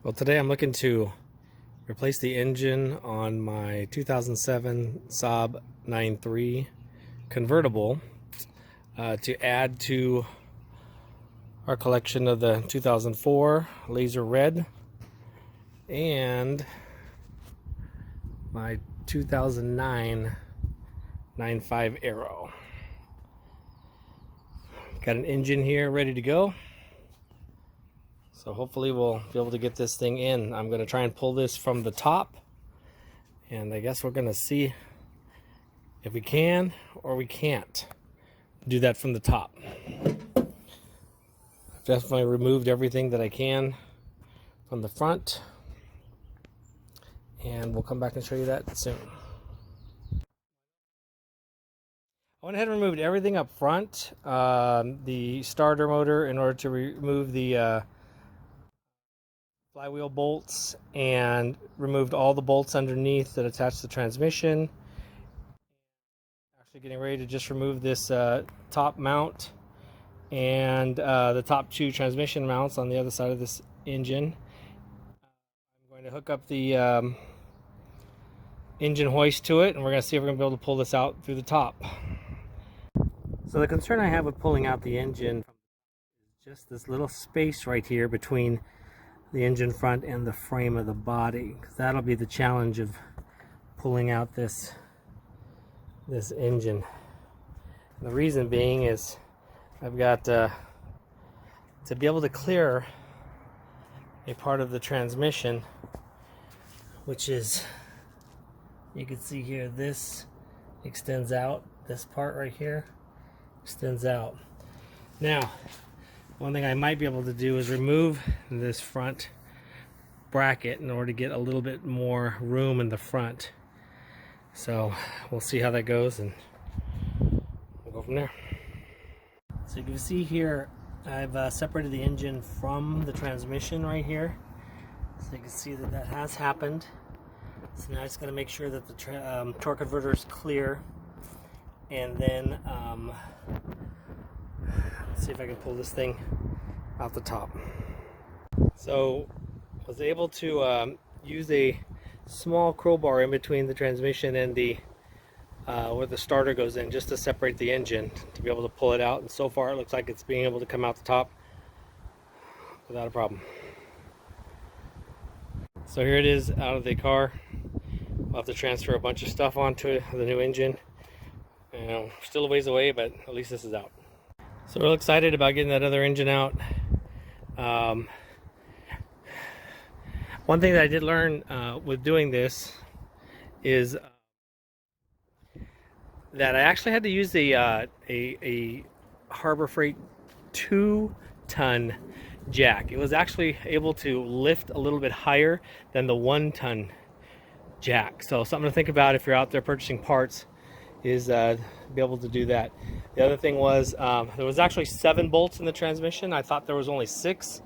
Well, today I'm looking to replace the engine on my 2007 Saab 9.3 convertible to add to our collection of the 2004 Laser Red and my 2009 9.5 Aero. Got an engine here ready to go. So hopefully we'll be able to get this thing in. I'm going to try and pull this from the top, and I guess we're going to see if we can or we can't do that from the top. I've definitely removed everything that I can from the front, and we'll come back and show you that soon. I went ahead and removed everything up front, the starter motor in order to remove the flywheel bolts, and removed all the bolts underneath that attach the transmission. Actually getting ready to just remove this top mount and the top two transmission mounts on the other side of this engine. I'm going to hook up the engine hoist to it, and we're going to see if we're going to be able to pull this out through the top. So the concern I have with pulling out the engine is just this little space right here between the engine front and the frame of the body, because that'll be the challenge of pulling out this engine. And the reason being is I've got to be able to clear a part of the transmission, which is, you can see here, this extends out. This part right here extends out. Now, one thing I might be able to do is remove this front bracket in order to get a little bit more room in the front. So we'll see how that goes, and we'll go from there. So you can see here, I've separated the engine from the transmission right here. So you can see that that has happened. So now I just got to make sure that the torque converter is clear, and then let's see if I can pull this thing out the top. So I was able to use a small crowbar in between the transmission and the where the starter goes in, just to separate the engine, to be able to pull it out, and so far it looks like it's being able to come out the top without a problem. So here it is out of the car. We'll have to transfer a bunch of stuff onto the new engine. Still a ways away, but at least this is out. So we're real excited about getting that other engine out. One thing that I did learn with doing this is that I actually had to use a Harbor Freight 2-ton jack. It was actually able to lift a little bit higher than the 1-ton jack. So something to think about if you're out there purchasing parts, is be able to do that. The other thing was there was actually 7 bolts in the transmission. I thought there was only 6,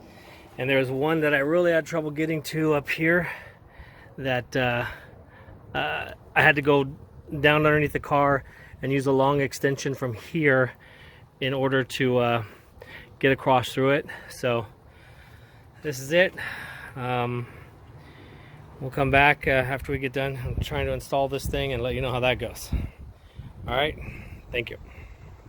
and there was one that I really had trouble getting to up here that I had to go down underneath the car and use a long extension from here in order to get across through it. So this is it. We'll come back after we get done. I'm trying to install this thing and let you know how that goes. All right, thank you.